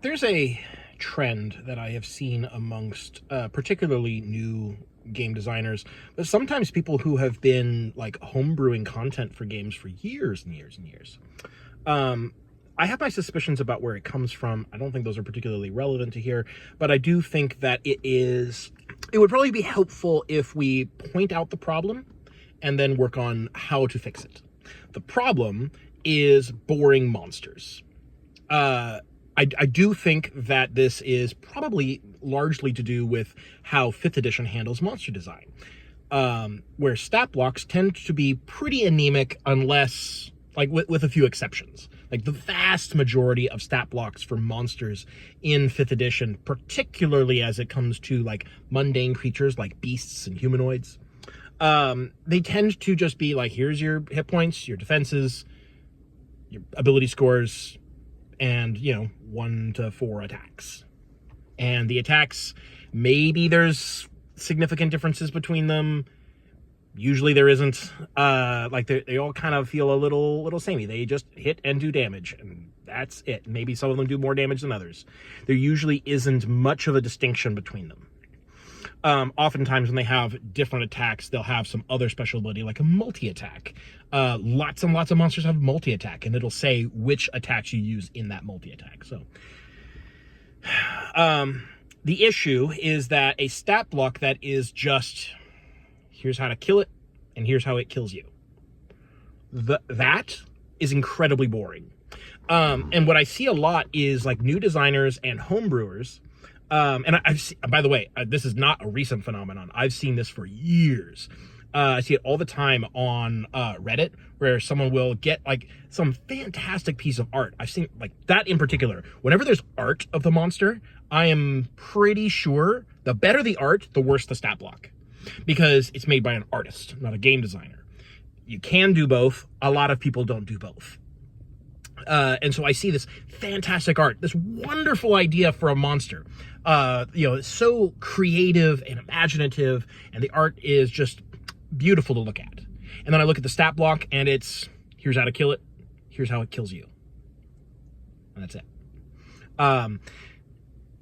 There's a trend that I have seen amongst particularly new game designers, but sometimes people who have been like homebrewing content for games for years and years and years. Um, I have my suspicions about where it comes from. I don't think those are particularly relevant to here, but I do think that it would probably be helpful if we point out the problem and then work on how to fix it. The problem is boring monsters. I do think that this is probably largely to do with how 5th edition handles monster design, where stat blocks tend to be pretty anemic unless, like, with a few exceptions. Like, the vast majority of stat blocks for monsters in 5th edition, particularly as it comes to, like, mundane creatures like beasts and humanoids, they tend to just be like, here's your hit points, your defenses, your ability scores, and, 1 to 4 attacks. And the attacks, maybe there's significant differences between them. Usually there isn't. Like, they all kind of feel a little samey. They just hit and do damage, and that's it. Maybe some of them do more damage than others. There usually isn't much of a distinction between them. Oftentimes when they have different attacks, they'll have some other special ability, like a multi-attack. Lots and lots of monsters have multi-attack, and it'll say which attacks you use in that multi-attack. So, the issue is that a stat block that is just, here's how to kill it, and here's how it kills you. That is incredibly boring. And what I see a lot is, like, new designers and homebrewers. And by the way, this is not a recent phenomenon. I've seen this for years. I see it all the time on Reddit, where someone will get, like, some fantastic piece of art. I've seen, like, that in particular. Whenever there's art of the monster, I am pretty sure the better the art, the worse the stat block, because it's made by an artist, not a game designer. You can do both. A lot of people don't do both. And so I see this fantastic art, this wonderful idea for a monster. It's so creative and imaginative, and the art is just beautiful to look at. And then I look at the stat block, and it's, here's how to kill it, here's how it kills you. And that's it.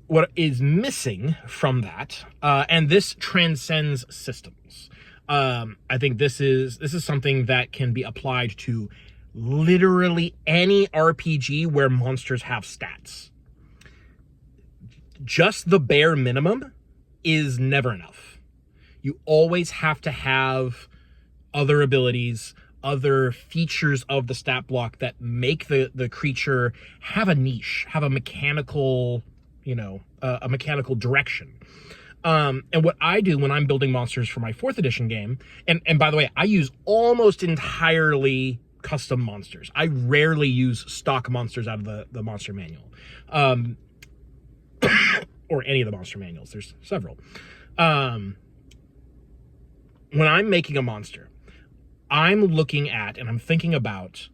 What is missing from that, and this transcends systems. I think this is something that can be applied to literally any RPG where monsters have stats. Just the bare minimum is never enough. You always have to have other abilities, other features of the stat block that make the creature have a niche, have a mechanical, a mechanical direction. And what I do when I'm building monsters for my 4th edition game, and by the way, I use almost entirely custom monsters. I rarely use stock monsters out of the monster manual. Or any of the monster manuals. There's several. When I'm making a monster, I'm looking at and I'm thinking about,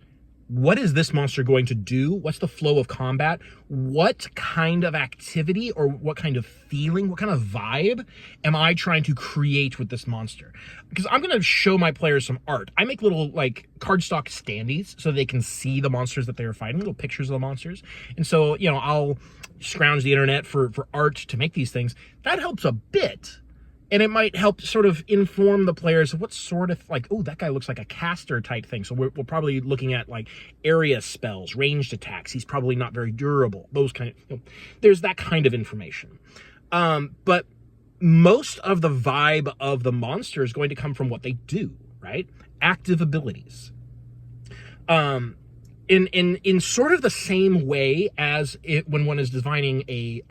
what is this monster going to do? What's the flow of combat? What kind of activity or what kind of feeling, what kind of vibe am I trying to create with this monster? Because I'm going to show my players some art. I make little, like, cardstock standees so they can see the monsters that they're fighting, little pictures of the monsters. And so, I'll scrounge the internet for art to make these things. That helps a bit. And it might help sort of inform the players of what sort of, like, oh, that guy looks like a caster type thing. So we're probably looking at, like, area spells, ranged attacks. He's probably not very durable. Those kind of, there's that kind of information. But most of the vibe of the monster is going to come from what they do, right? Active abilities. In sort of the same way as when one is designing a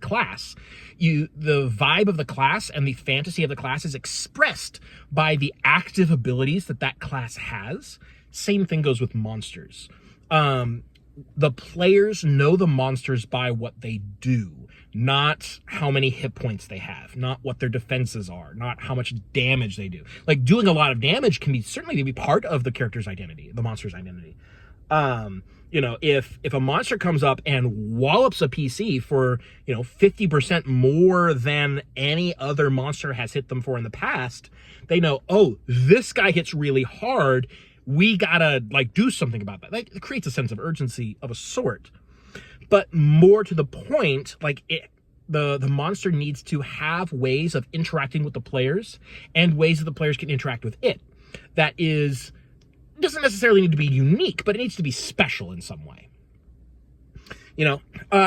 class, the vibe of the class and the fantasy of the class is expressed by the active abilities that class has. Same thing goes with monsters. The players know the monsters by what they do, not how many hit points they have, not what their defenses are, not how much damage they do. Like, doing a lot of damage can certainly be part of the character's identity, the monster's identity. If a monster comes up and wallops a PC for, 50% more than any other monster has hit them for in the past, they know, oh, this guy hits really hard. We gotta, like, do something about that. Like, it creates a sense of urgency of a sort. But more to the point, like the monster needs to have ways of interacting with the players and ways that the players can interact with it. That doesn't necessarily need to be unique, but it needs to be special in some way.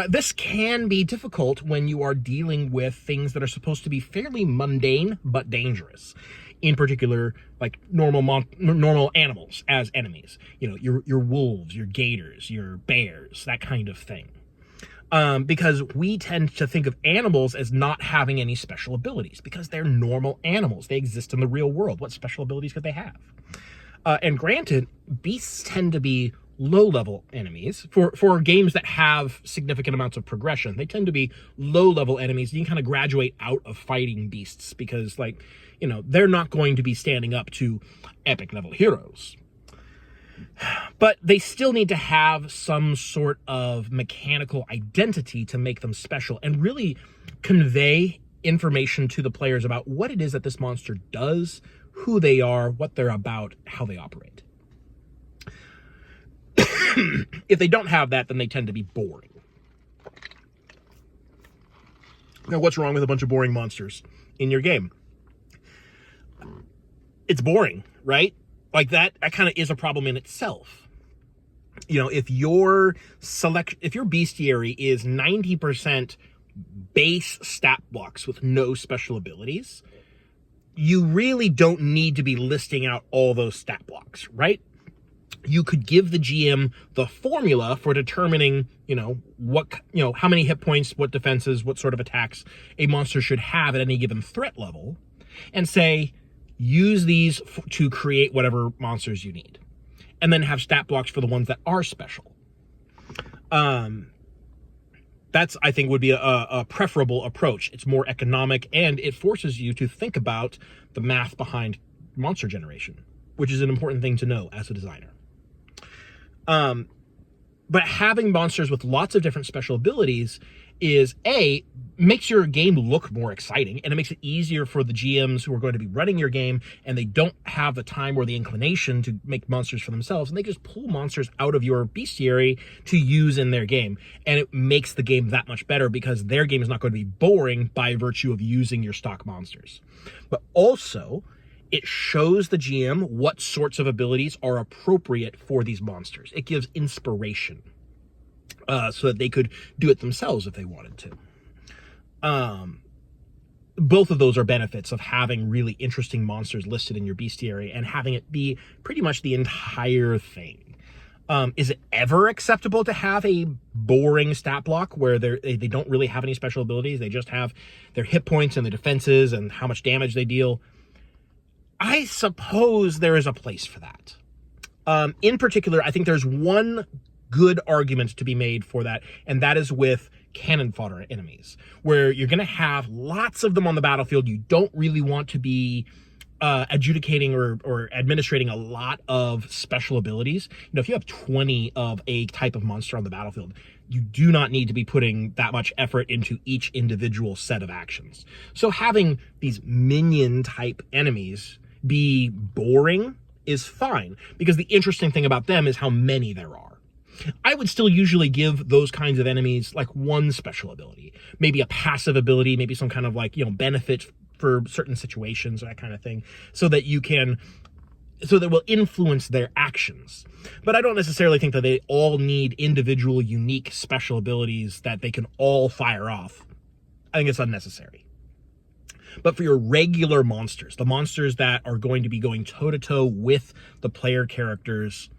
This can be difficult when you are dealing with things that are supposed to be fairly mundane but dangerous. In particular, like normal animals as enemies. Your wolves, your gators, your bears, that kind of thing. Because we tend to think of animals as not having any special abilities because they're normal animals. They exist in the real world. What special abilities could they have? And granted, beasts tend to be low-level enemies. For games that have significant amounts of progression, they tend to be low-level enemies. You can kind of graduate out of fighting beasts because, they're not going to be standing up to epic-level heroes. But they still need to have some sort of mechanical identity to make them special and really convey information to the players about what it is that this monster does, who they are, what they're about, how they operate. If they don't have that, then they tend to be boring. Now, what's wrong with a bunch of boring monsters in your game? It's boring, right? Like that kind of is a problem in itself. If your bestiary is 90% base stat blocks with no special abilities, you really don't need to be listing out all those stat blocks, right? You could give the GM the formula for determining, how many hit points, what defenses, what sort of attacks a monster should have at any given threat level, and say, use these to create whatever monsters you need, and then have stat blocks for the ones that are special. That's, I think, would be a preferable approach. It's more economic, and it forces you to think about the math behind monster generation, which is an important thing to know as a designer. But having monsters with lots of different special abilities makes your game look more exciting, and it makes it easier for the GMs who are going to be running your game, and they don't have the time or the inclination to make monsters for themselves, and they just pull monsters out of your bestiary to use in their game. And it makes the game that much better because their game is not going to be boring by virtue of using your stock monsters. But also, it shows the GM what sorts of abilities are appropriate for these monsters. It gives inspiration so that they could do it themselves if they wanted to. Both of those are benefits of having really interesting monsters listed in your bestiary and having it be pretty much the entire thing. Is it ever acceptable to have a boring stat block where they don't really have any special abilities? They just have their hit points and their defenses and how much damage they deal. I suppose there is a place for that. In particular, I think there's one good argument to be made for that, and that is with cannon fodder enemies, where you're going to have lots of them on the battlefield. You don't really want to be adjudicating or administrating a lot of special abilities. If you have 20 of a type of monster on the battlefield, you do not need to be putting that much effort into each individual set of actions. So having these minion type enemies be boring is fine, because the interesting thing about them is how many there are. I would still usually give those kinds of enemies like one special ability, maybe a passive ability, maybe some kind of benefit for certain situations, that kind of thing, so that will influence their actions. But I don't necessarily think that they all need individual, unique special abilities that they can all fire off. I think it's unnecessary. But for your regular monsters, the monsters that are going to be going toe-to-toe with the player characters,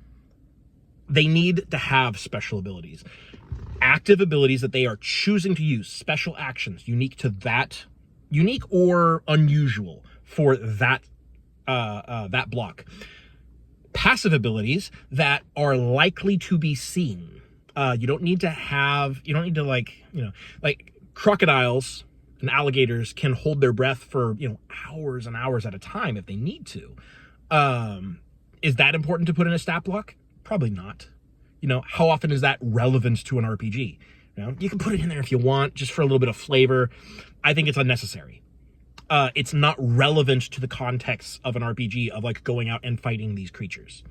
they need to have special abilities. Active abilities that they are choosing to use, special actions, unique or unusual for that block. Passive abilities that are likely to be seen. You don't need to like crocodiles and alligators can hold their breath for, hours and hours at a time if they need to. Is that important to put in a stat block? Probably not. How often is that relevant to an RPG? You can put it in there if you want, just for a little bit of flavor. I think it's unnecessary. It's not relevant to the context of an RPG of going out and fighting these creatures.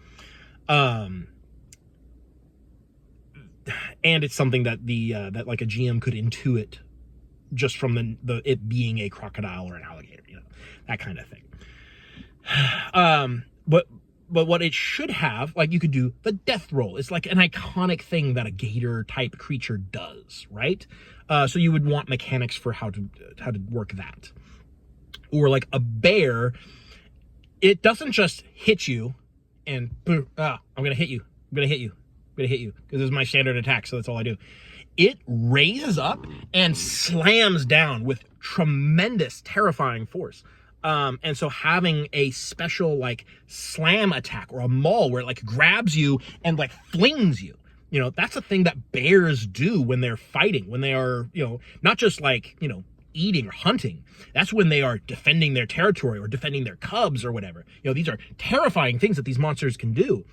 and it's something that that like a GM could intuit just from the it being a crocodile or an alligator, that kind of thing. But what it should have, like, you could do the death roll. It's like an iconic thing that a gator type creature does, right? So you would want mechanics for how to work that. Or like a bear, it doesn't just hit you and boom, I'm gonna hit you. I'm gonna hit you. I'm gonna hit you because this is my standard attack, so that's all I do. It raises up and slams down with tremendous, terrifying force. And so having a special like slam attack or a maul where it like grabs you and like flings you, that's a thing that bears do when they're fighting, when they are, not just like, eating or hunting. That's when they are defending their territory or defending their cubs or whatever. These are terrifying things that these monsters can do.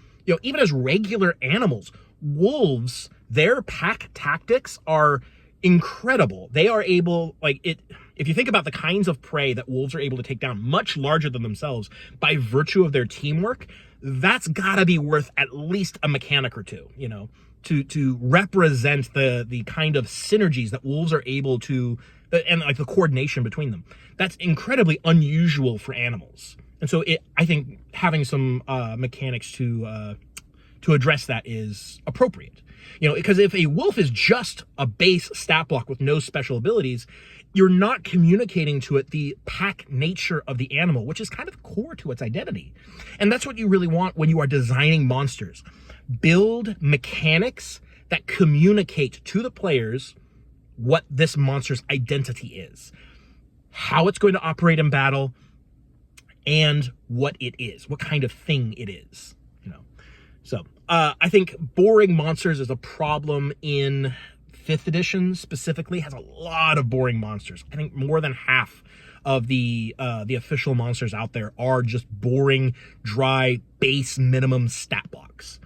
Even as regular animals, wolves, their pack tactics are incredible. They are able, if you think about the kinds of prey that wolves are able to take down, much larger than themselves, by virtue of their teamwork, that's gotta be worth at least a mechanic or two, to represent the kind of synergies that wolves are able to, and like the coordination between them. That's incredibly unusual for animals. And so I think having some mechanics to address that is appropriate. Because if a wolf is just a base stat block with no special abilities, you're not communicating to it the pack nature of the animal, which is kind of core to its identity. And that's what you really want when you are designing monsters. Build mechanics that communicate to the players what this monster's identity is, how it's going to operate in battle, and what it is, what kind of thing it is. So I think boring monsters is a problem in 5th edition specifically. Has a lot of boring monsters. I think more than half of the official monsters out there are just boring, dry, base minimum stat blocks.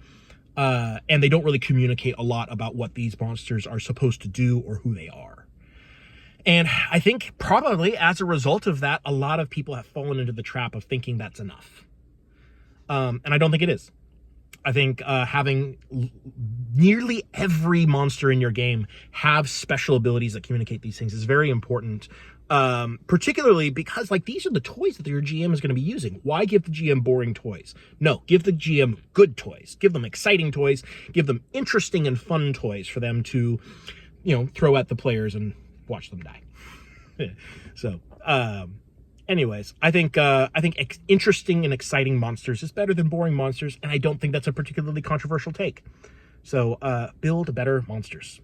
And they don't really communicate a lot about what these monsters are supposed to do or who they are. And I think probably as a result of that, a lot of people have fallen into the trap of thinking that's enough. And I don't think it is. I think having nearly every monster in your game have special abilities that communicate these things is very important, particularly because these are the toys that your GM is going to be using. Why give the GM boring toys? No, give the GM good toys. Give them exciting toys. Give them interesting and fun toys for them to, throw at the players and watch them die. So, anyways, I think interesting and exciting monsters is better than boring monsters, and I don't think that's a particularly controversial take. So build better monsters.